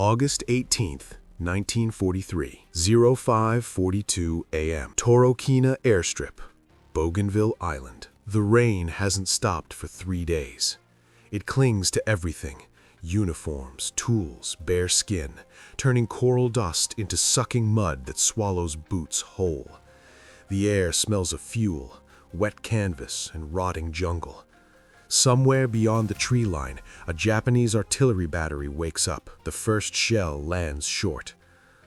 August 18th, 1943, 05:42 a.m. Torokina Airstrip, Bougainville Island. The rain hasn't stopped for 3 days. It clings to everything: uniforms, tools, bare skin, turning coral dust into sucking mud that swallows boots whole. The air smells of fuel, wet canvas, and rotting jungle. Somewhere beyond the tree line, a Japanese artillery battery wakes up. The first shell lands short.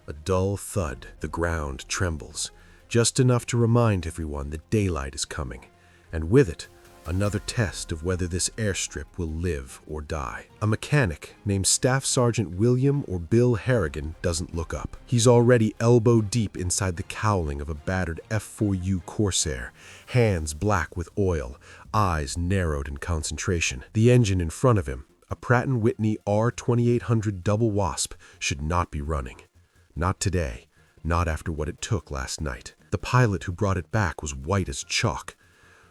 A dull thud, the ground trembles, just enough to remind everyone that daylight is coming, and with it, another test of whether this airstrip will live or die. A mechanic named Staff Sergeant William or Bill Harrigan doesn't look up. He's already elbow deep inside the cowling of a battered F-4U Corsair, hands black with oil, eyes narrowed in concentration. The engine in front of him, a Pratt & Whitney R2800 Double Wasp, should not be running. Not today, not after what it took last night. The pilot who brought it back was white as chalk.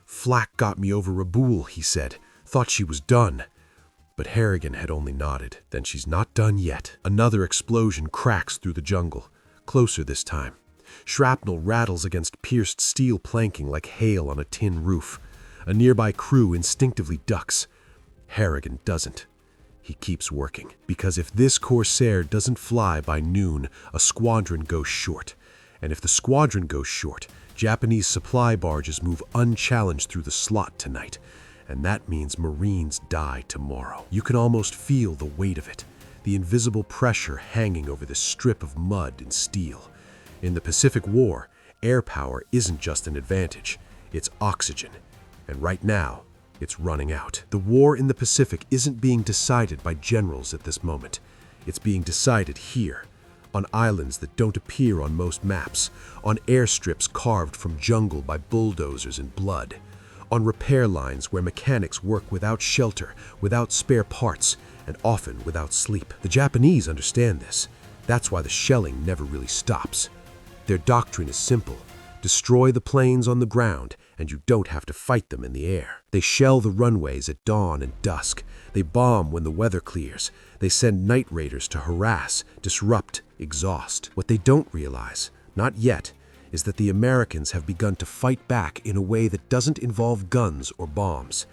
"Flak got me over Raboul," he said. "Thought she was done." But Harrigan had only nodded. "Then she's not done yet." Another explosion cracks through the jungle, closer this time. Shrapnel rattles against pierced steel planking like hail on a tin roof. A nearby crew instinctively ducks. Harrigan doesn't. He keeps working, because if this Corsair doesn't fly by noon, a squadron goes short. And if the squadron goes short, Japanese supply barges move unchallenged through the slot tonight, and that means Marines die tomorrow. You can almost feel the weight of it, the invisible pressure hanging over this strip of mud and steel. In the Pacific War, air power isn't just an advantage, it's oxygen, and right now, it's running out. The war in the Pacific isn't being decided by generals at this moment. It's being decided here, on islands that don't appear on most maps, on airstrips carved from jungle by bulldozers and blood, on repair lines where mechanics work without shelter, without spare parts, and often without sleep. The Japanese understand this. That's why the shelling never really stops. Their doctrine is simple: destroy the planes on the ground, and you don't have to fight them in the air. They shell the runways at dawn and dusk. They bomb when the weather clears. They send night raiders to harass, disrupt, exhaust. What they don't realize, not yet, is that the Americans have begun to fight back in a way that doesn't involve guns or bombs.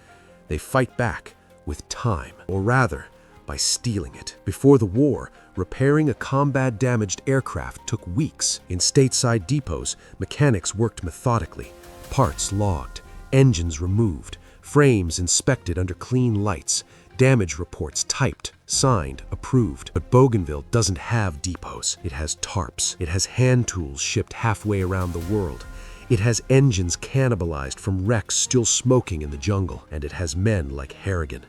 They fight back with time, or rather, by stealing it. Before the war, repairing a combat-damaged aircraft took weeks. In stateside depots, mechanics worked methodically, parts logged, engines removed, frames inspected under clean lights, damage reports typed, signed, approved. But Bougainville doesn't have depots. It has tarps. It has hand tools shipped halfway around the world. It has engines cannibalized from wrecks still smoking in the jungle. And it has men like Harrigan,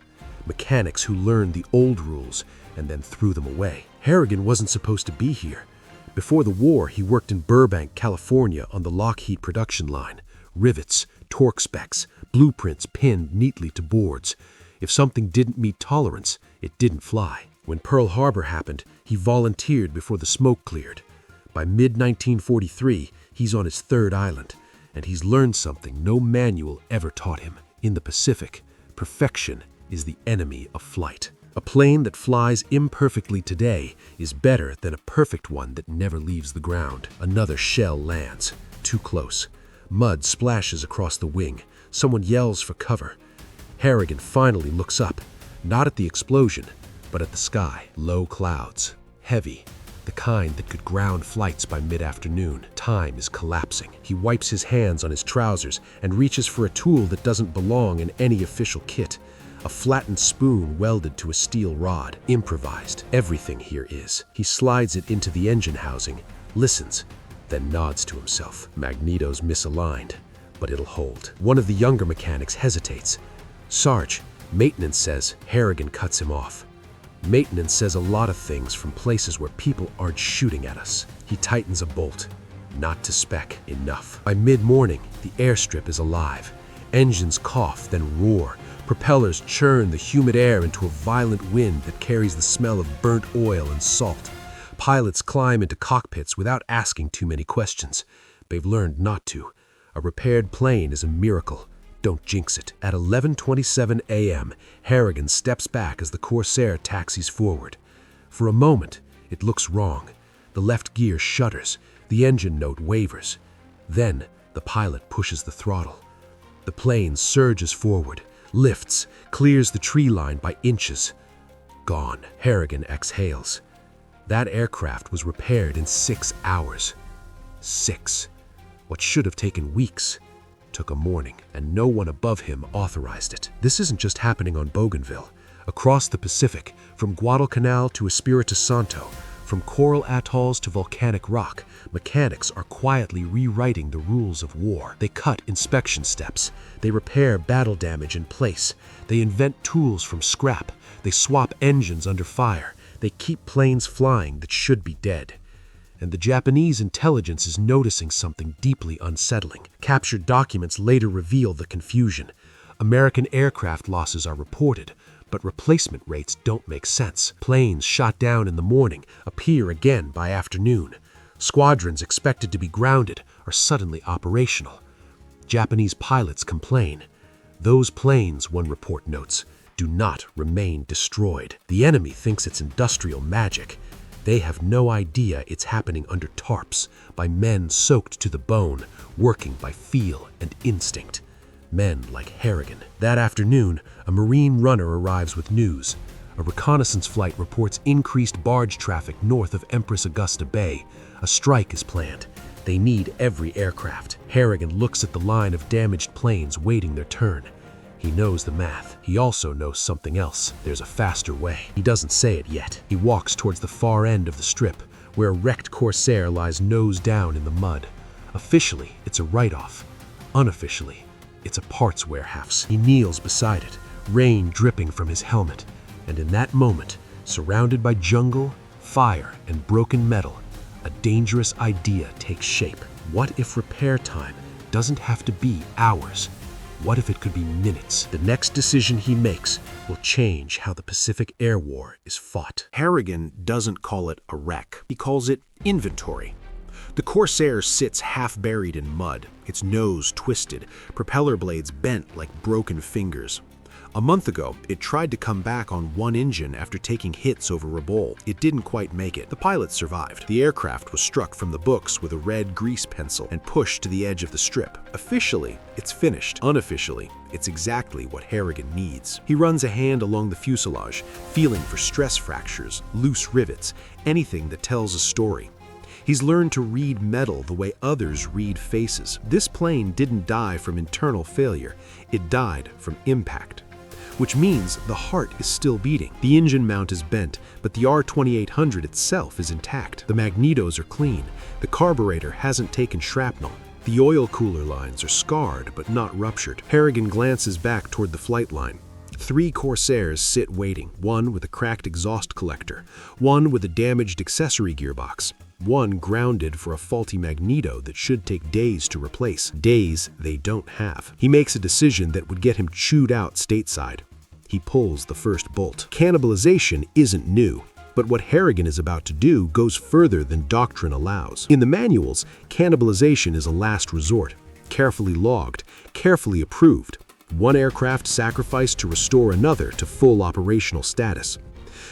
mechanics who learned the old rules and then threw them away. Harrigan wasn't supposed to be here. Before the war, he worked in Burbank, California on the Lockheed production line. Rivets, torque specs, blueprints pinned neatly to boards. If something didn't meet tolerance, it didn't fly. When Pearl Harbor happened, he volunteered before the smoke cleared. By mid-1943, he's on his third island, and he's learned something no manual ever taught him. In the Pacific, perfection is the enemy of flight. A plane that flies imperfectly today is better than a perfect one that never leaves the ground. Another shell lands, too close. Mud splashes across the wing. Someone yells for cover. Harrigan finally looks up, not at the explosion, but at the sky. Low clouds, heavy, the kind that could ground flights by mid-afternoon. Time is collapsing. He wipes his hands on his trousers and reaches for a tool that doesn't belong in any official kit. A flattened spoon welded to a steel rod. Improvised. Everything here is. He slides it into the engine housing, listens, then nods to himself. Magneto's misaligned, but it'll hold. One of the younger mechanics hesitates. "Sarge, maintenance says." Harrigan cuts him off. "Maintenance says a lot of things from places where people aren't shooting at us." He tightens a bolt. Not to spec. Enough. By mid-morning, the airstrip is alive. Engines cough, then roar. Propellers churn the humid air into a violent wind that carries the smell of burnt oil and salt. Pilots climb into cockpits without asking too many questions. They've learned not to. A repaired plane is a miracle. Don't jinx it. At 11:27 a.m., Harrigan steps back as the Corsair taxis forward. For a moment, It looks wrong. The left gear shudders. The engine note wavers. Then, the pilot pushes the throttle. The plane surges forward, lifts, clears the tree line by inches. Gone. Harrigan exhales. That aircraft was repaired in 6 hours. 6. What should have taken weeks took a morning, and no one above him authorized it. This isn't just happening on Bougainville. Across the Pacific, from Guadalcanal to Espiritu Santo, from coral atolls to volcanic rock, mechanics are quietly rewriting the rules of war. They cut inspection steps. They repair battle damage in place. They invent tools from scrap. They swap engines under fire. They keep planes flying that should be dead. And the Japanese intelligence is noticing something deeply unsettling. Captured documents later reveal the confusion. American aircraft losses are reported, but replacement rates don't make sense. Planes shot down in the morning appear again by afternoon. Squadrons expected to be grounded are suddenly operational. Japanese pilots complain. Those planes, one report notes, do not remain destroyed. The enemy thinks it's industrial magic. They have no idea it's happening under tarps, by men soaked to the bone, working by feel and instinct. Men like Harrigan. That afternoon, a Marine runner arrives with news. A reconnaissance flight reports increased barge traffic north of Empress Augusta Bay. A strike is planned. They need every aircraft. Harrigan looks at the line of damaged planes waiting their turn. He knows the math. He also knows something else. There's a faster way. He doesn't say it yet. He walks towards the far end of the strip, where a wrecked Corsair lies nose down in the mud. Officially, it's a write-off. Unofficially, it's a parts warehouse. He kneels beside it, rain dripping from his helmet. And in that moment, surrounded by jungle, fire, and broken metal, a dangerous idea takes shape. What if repair time doesn't have to be hours? What if it could be minutes? The next decision he makes will change how the Pacific Air War is fought. Harrigan doesn't call it a wreck. He calls it inventory. The Corsair sits half buried in mud, its nose twisted, propeller blades bent like broken fingers. A month ago, it tried to come back on one engine after taking hits over Rabaul. It didn't quite make it. The pilot survived. The aircraft was struck from the books with a red grease pencil and pushed to the edge of the strip. Officially, it's finished. Unofficially, it's exactly what Harrigan needs. He runs a hand along the fuselage, feeling for stress fractures, loose rivets, anything that tells a story. He's learned to read metal the way others read faces. This plane didn't die from internal failure. It died from impact. Which means the heart is still beating. The engine mount is bent, but the R2800 itself is intact. The magnetos are clean. The carburetor hasn't taken shrapnel. The oil cooler lines are scarred but not ruptured. Harrigan glances back toward the flight line. 3 Corsairs sit waiting, one with a cracked exhaust collector, one with a damaged accessory gearbox, one grounded for a faulty magneto that should take days to replace. Days they don't have. He makes a decision that would get him chewed out stateside. He pulls the first bolt. Cannibalization isn't new, but what Harrigan is about to do goes further than doctrine allows. In the manuals, cannibalization is a last resort, carefully logged, carefully approved. One aircraft sacrificed to restore another to full operational status.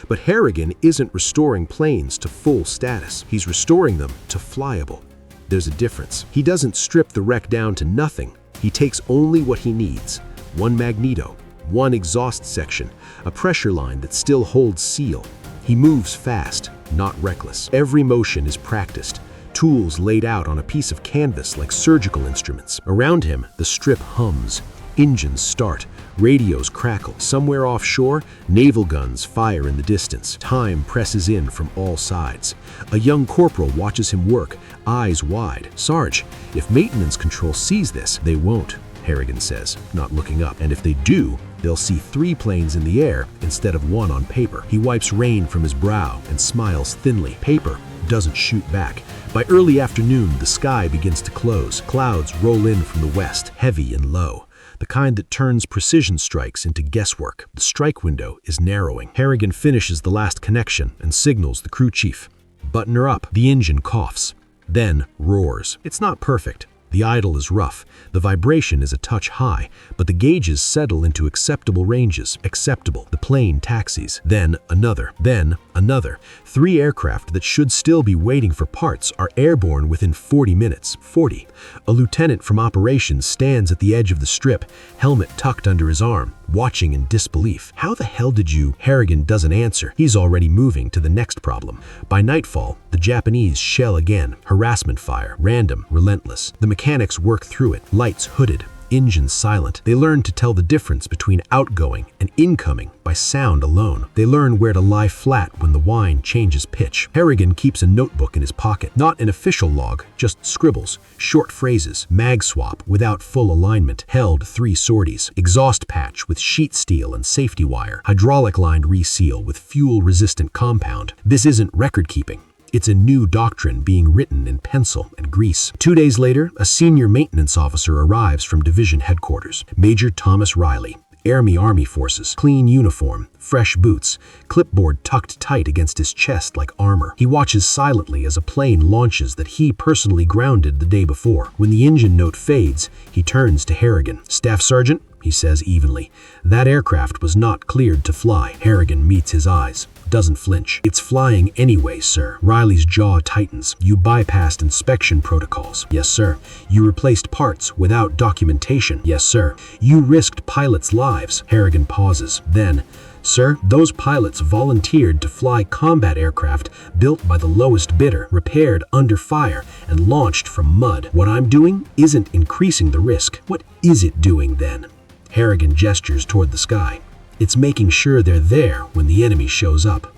But Harrigan isn't restoring planes to full status. He's restoring them to flyable. There's a difference. He doesn't strip the wreck down to nothing. He takes only what he needs. One magneto, one exhaust section, a pressure line that still holds seal. He moves fast, not reckless. Every motion is practiced. Tools laid out on a piece of canvas like surgical instruments. Around him, the strip hums. Engines start, radios crackle. Somewhere offshore, naval guns fire in the distance. Time presses in from all sides. A young corporal watches him work, eyes wide. "Sarge, if maintenance control sees this, they won't," Harrigan says, not looking up. "And if they do, they'll see 3 planes in the air instead of 1 on paper." He wipes rain from his brow and smiles thinly. Paper doesn't shoot back. By early afternoon, the sky begins to close. Clouds roll in from the west, heavy and low. The kind that turns precision strikes into guesswork. The strike window is narrowing. Harrigan finishes the last connection and signals the crew chief. "Button her up." The engine coughs, then roars. It's not perfect. The idle is rough, the vibration is a touch high, but the gauges settle into acceptable ranges. Acceptable. The plane taxis. Then another. Then another. 3 aircraft that should still be waiting for parts are airborne within 40 minutes. 40. A lieutenant from operations stands at the edge of the strip, helmet tucked under his arm, watching in disbelief. How the hell did you? Harrigan doesn't answer. He's already moving to the next problem. By nightfall, the Japanese shell again. Harassment fire. Random. Relentless. The mechanics work through it. Lights hooded. Engines silent. They learn to tell the difference between outgoing and incoming by sound alone. They learn where to lie flat when the whine changes pitch. Harrigan keeps a notebook in his pocket. Not an official log, just scribbles, short phrases, mag swap without full alignment, held 3 sorties, exhaust patch with sheet steel and safety wire, hydraulic lined reseal with fuel resistant compound. This isn't record keeping. It's a new doctrine being written in pencil and grease. 2 days later, a senior maintenance officer arrives from division headquarters. Major Thomas Riley, Army Forces, clean uniform, fresh boots, clipboard tucked tight against his chest like armor. He watches silently as a plane launches that he personally grounded the day before. When the engine note fades, he turns to Harrigan. "Staff Sergeant," he says evenly, "that aircraft was not cleared to fly." Harrigan meets his eyes. Doesn't flinch. "It's flying anyway, sir." Riley's jaw tightens. "You bypassed inspection protocols." "Yes, sir." "You replaced parts without documentation." "Yes, sir." "You risked pilots' lives." Harrigan pauses. Then, "Sir, those pilots volunteered to fly combat aircraft built by the lowest bidder, repaired under fire, and launched from mud. What I'm doing isn't increasing the risk. What is it doing then?" Harrigan gestures toward the sky. "It's making sure they're there when the enemy shows up."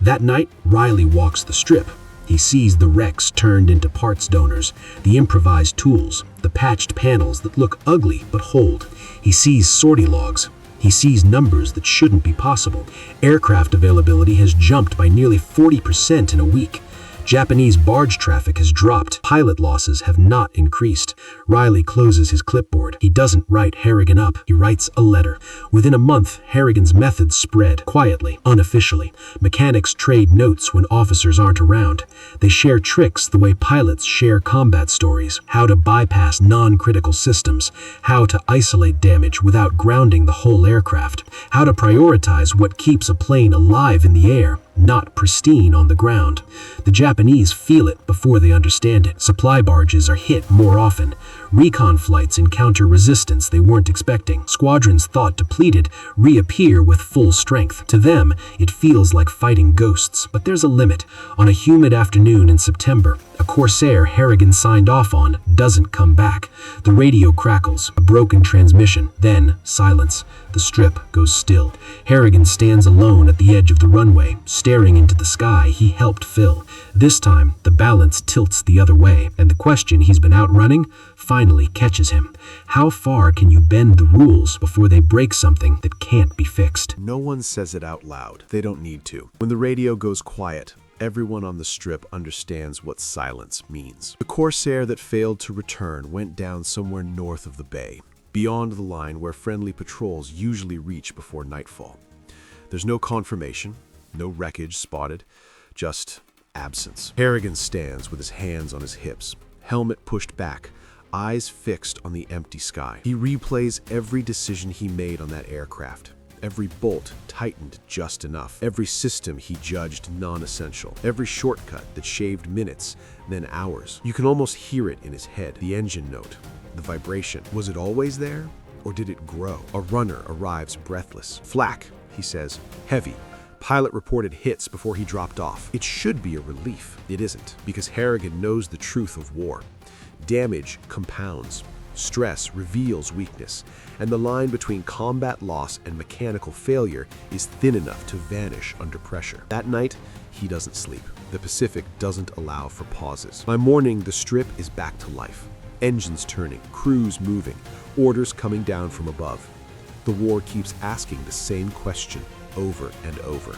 That night, Riley walks the strip. He sees the wrecks turned into parts donors, the improvised tools, the patched panels that look ugly but hold. He sees sortie logs. He sees numbers that shouldn't be possible. Aircraft availability has jumped by nearly 40% in a week. Japanese barge traffic has dropped. Pilot losses have not increased. Riley closes his clipboard. He doesn't write Harrigan up. He writes a letter. Within a month, Harrigan's methods spread, quietly, unofficially. Mechanics trade notes when officers aren't around. They share tricks the way pilots share combat stories. How to bypass non-critical systems. How to isolate damage without grounding the whole aircraft. How to prioritize what keeps a plane alive in the air, not pristine on the ground. The Japanese feel it before they understand it. Supply barges are hit more often. Recon flights encounter resistance they weren't expecting. Squadrons thought depleted reappear with full strength. To them, it feels like fighting ghosts, but there's a limit. On a humid afternoon in September, a Corsair Harrigan signed off on doesn't come back. The radio crackles, a broken transmission, then silence. The strip goes still. Harrigan stands alone at the edge of the runway, staring into the sky he helped fill. This time, the balance tilts the other way, and the question he's been outrunning finally catches him. How far can you bend the rules before they break something that can't be fixed? No one says it out loud. They don't need to. When the radio goes quiet, everyone on the strip understands what silence means. The Corsair that failed to return went down somewhere north of the bay, beyond the line where friendly patrols usually reach before nightfall. There's no confirmation, no wreckage spotted, just absence. Harrigan stands with his hands on his hips, helmet pushed back, eyes fixed on the empty sky. He replays every decision he made on that aircraft. Every bolt tightened just enough. Every system he judged non-essential. Every shortcut that shaved minutes, then hours. You can almost hear it in his head. The engine note, the vibration. Was it always there, or did it grow? A runner arrives breathless. "Flak," he says, "heavy." Pilot reported hits before he dropped off. It should be a relief. It isn't, because Harrigan knows the truth of war. Damage compounds. Stress reveals weakness, and the line between combat loss and mechanical failure is thin enough to vanish under pressure. That night, he doesn't sleep. The Pacific doesn't allow for pauses. By morning, the strip is back to life. Engines turning, crews moving, orders coming down from above. The war keeps asking the same question over and over.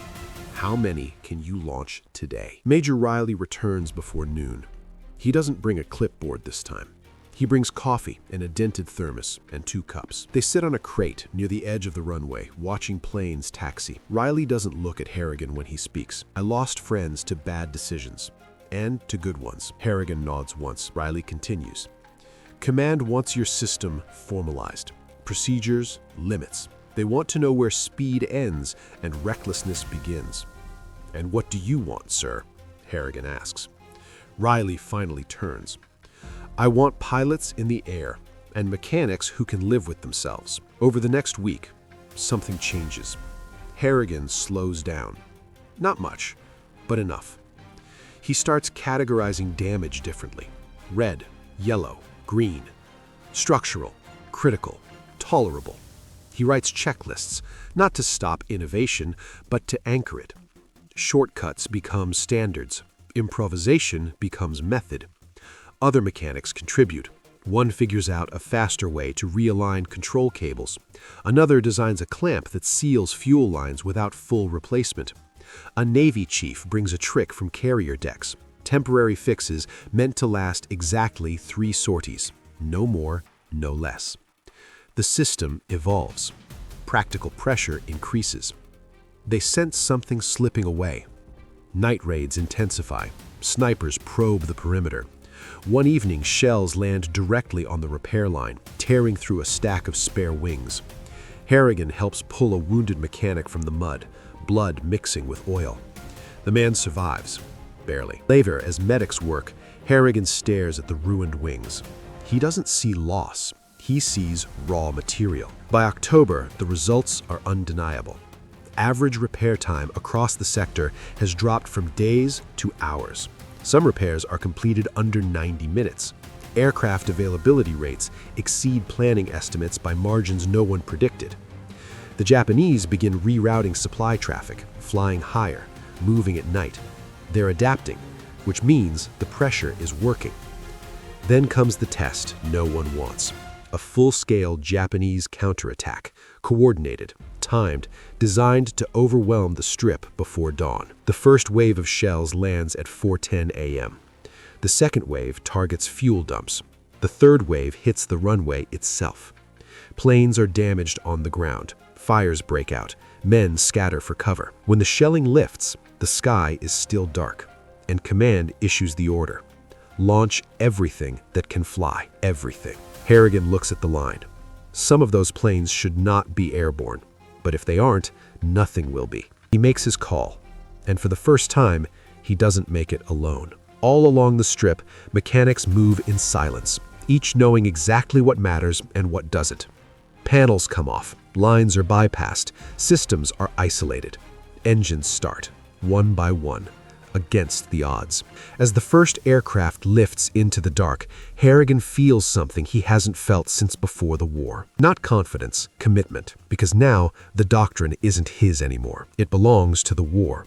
How many can you launch today? Major Riley returns before noon. He doesn't bring a clipboard this time. He brings coffee in a dented thermos and 2 cups. They sit on a crate near the edge of the runway, watching planes taxi. Riley doesn't look at Harrigan when he speaks. "I lost friends to bad decisions, and to good ones." Harrigan nods once. Riley continues. Command wants your system formalized. Procedures, limits. They want to know where speed ends and recklessness begins. "And what do you want, sir?" Harrigan asks. Riley finally turns. "I want pilots in the air and mechanics who can live with themselves." Over the next week, something changes. Harrigan slows down. Not much, but enough. He starts categorizing damage differently. Red, yellow, green. Structural, critical, tolerable. He writes checklists, not to stop innovation, but to anchor it. Shortcuts become standards. Improvisation becomes method. Other mechanics contribute. One figures out a faster way to realign control cables. Another designs a clamp that seals fuel lines without full replacement. A Navy chief brings a trick from carrier decks. Temporary fixes meant to last exactly 3 sorties. No more, no less. The system evolves. Practical pressure increases. They sense something slipping away. Night raids intensify. Snipers probe the perimeter. One evening, shells land directly on the repair line, tearing through a stack of spare wings. Harrigan helps pull a wounded mechanic from the mud, blood mixing with oil. The man survives, barely. Later, as medics work, Harrigan stares at the ruined wings. He doesn't see loss. He sees raw material. By October, the results are undeniable. Average repair time across the sector has dropped from days to hours. Some repairs are completed under 90 minutes. Aircraft availability rates exceed planning estimates by margins no one predicted. The Japanese begin rerouting supply traffic, flying higher, moving at night. They're adapting, which means the pressure is working. Then comes the test no one wants. A full-scale Japanese counterattack, coordinated, timed, designed to overwhelm the strip before dawn. The first wave of shells lands at 4:10 a.m. The second wave targets fuel dumps. The third wave hits the runway itself. Planes are damaged on the ground. Fires break out. Men scatter for cover. When the shelling lifts, the sky is still dark, and command issues the order. Launch everything that can fly. Everything. Harrigan looks at the line. Some of those planes should not be airborne, but if they aren't, nothing will be. He makes his call, and for the first time, he doesn't make it alone. All along the strip, mechanics move in silence, each knowing exactly what matters and what doesn't. Panels come off, lines are bypassed, systems are isolated. Engines start, one by one, against the odds. As the first aircraft lifts into the dark, Harrigan feels something he hasn't felt since before the war. Not confidence, commitment, because now the doctrine isn't his anymore. It belongs to the war,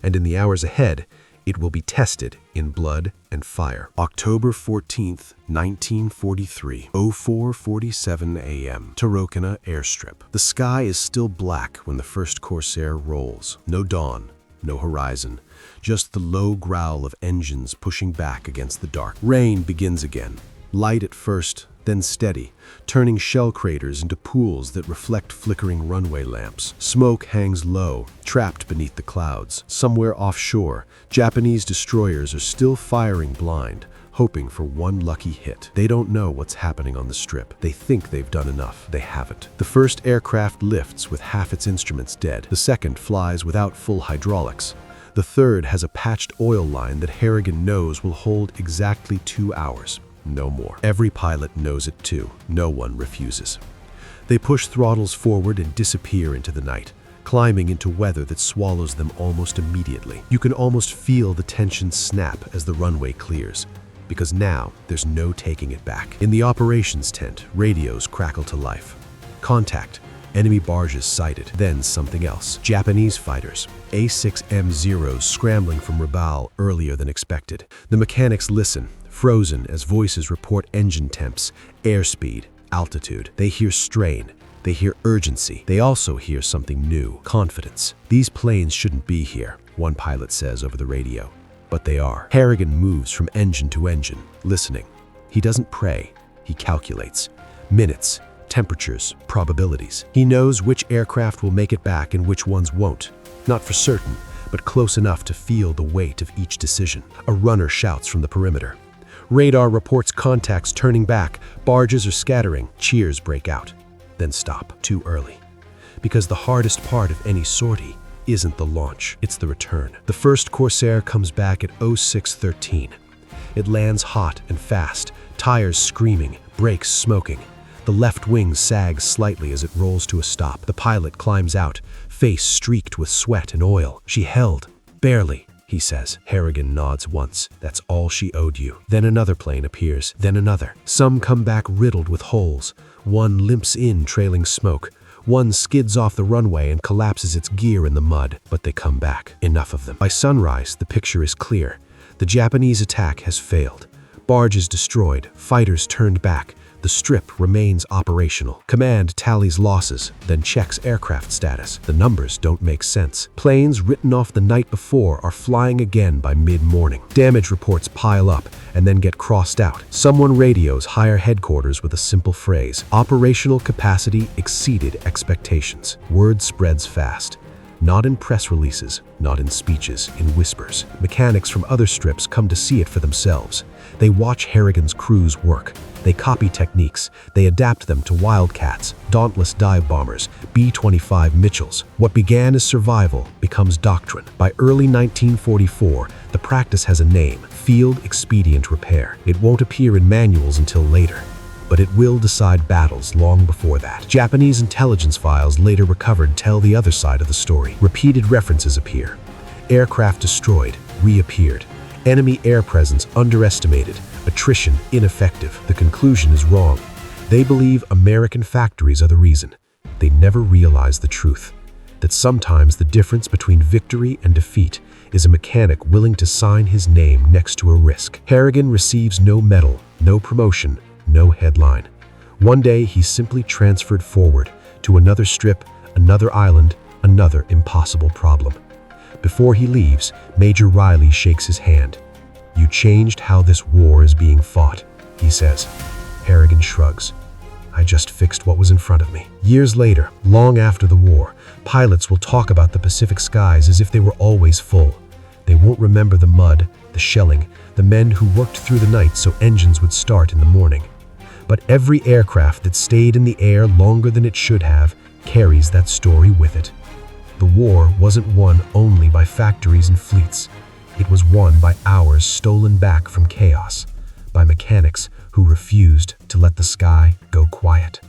and in the hours ahead, it will be tested in blood and fire. October 14th, 1943, 04:47 a.m., Tarokina airstrip. The sky is still black when the first Corsair rolls. No dawn, no horizon, just the low growl of engines pushing back against the dark. Rain begins again, light at first, then steady, turning shell craters into pools that reflect flickering runway lamps. Smoke hangs low, trapped beneath the clouds. Somewhere offshore, Japanese destroyers are still firing blind, hoping for one lucky hit. They don't know what's happening on the strip. They think they've done enough. They haven't. The first aircraft lifts with half its instruments dead. The second flies without full hydraulics. The third has a patched oil line that Harrigan knows will hold exactly 2 hours. No more. Every pilot knows it too. No one refuses. They push throttles forward and disappear into the night, climbing into weather that swallows them almost immediately. You can almost feel the tension snap as the runway clears, because now there's no taking it back. In the operations tent, radios crackle to life. Contact. Enemy barges sighted. Then something else. Japanese fighters. A6M0s scrambling from Rabaul earlier than expected. The mechanics listen, frozen as voices report engine temps, airspeed, altitude. They hear strain. They hear urgency. They also hear something new, confidence. These planes shouldn't be here, one pilot says over the radio. But they are. Harrigan moves from engine to engine, listening. He doesn't pray. He calculates. Minutes, temperatures, probabilities. He knows which aircraft will make it back and which ones won't. Not for certain, but close enough to feel the weight of each decision. A runner shouts from the perimeter. Radar reports contacts turning back, barges are scattering, cheers break out. Then stop, too early. Because the hardest part of any sortie isn't the launch, it's the return. The first Corsair comes back at 06:13. It lands hot and fast, tires screaming, brakes smoking. The left wing sags slightly as it rolls to a stop. The pilot climbs out, face streaked with sweat and oil. She held. Barely, he says. Harrigan nods once. That's all she owed you. Then another plane appears, then another. Some come back riddled with holes. One limps in, trailing smoke. One skids off the runway and collapses its gear in the mud, but they come back. Enough of them. By sunrise, the picture is clear. The Japanese attack has failed. Barge is destroyed, fighters turned back. The strip remains operational. Command tallies losses, then checks aircraft status. The numbers don't make sense. Planes written off the night before are flying again by mid-morning. Damage reports pile up and then get crossed out. Someone radios higher headquarters with a simple phrase. Operational capacity exceeded expectations. Word spreads fast. Not in press releases, not in speeches, in whispers. Mechanics from other strips come to see it for themselves. They watch Harrigan's crews work. They copy techniques. They adapt them to Wildcats, Dauntless dive bombers, B-25 Mitchells. What began as survival becomes doctrine. By early 1944, the practice has a name, Field Expedient Repair. It won't appear in manuals until later, but it will decide battles long before that. Japanese intelligence files later recovered tell the other side of the story. Repeated references appear. Aircraft destroyed, reappeared. Enemy air presence underestimated. Attrition ineffective. The conclusion is wrong. They believe American factories are the reason. They never realize the truth. That sometimes the difference between victory and defeat is a mechanic willing to sign his name next to a risk. Harrigan receives no medal, no promotion, no headline. One day he's simply transferred forward to another strip, another island, another impossible problem. Before he leaves, Major Riley shakes his hand. "You changed how this war is being fought," he says. Harrigan shrugs. "I just fixed what was in front of me." Years later, long after the war, pilots will talk about the Pacific skies as if they were always full. They won't remember the mud, the shelling, the men who worked through the night so engines would start in the morning. But every aircraft that stayed in the air longer than it should have carries that story with it. The war wasn't won only by factories and fleets. It was won by hours stolen back from chaos, by mechanics who refused to let the sky go quiet.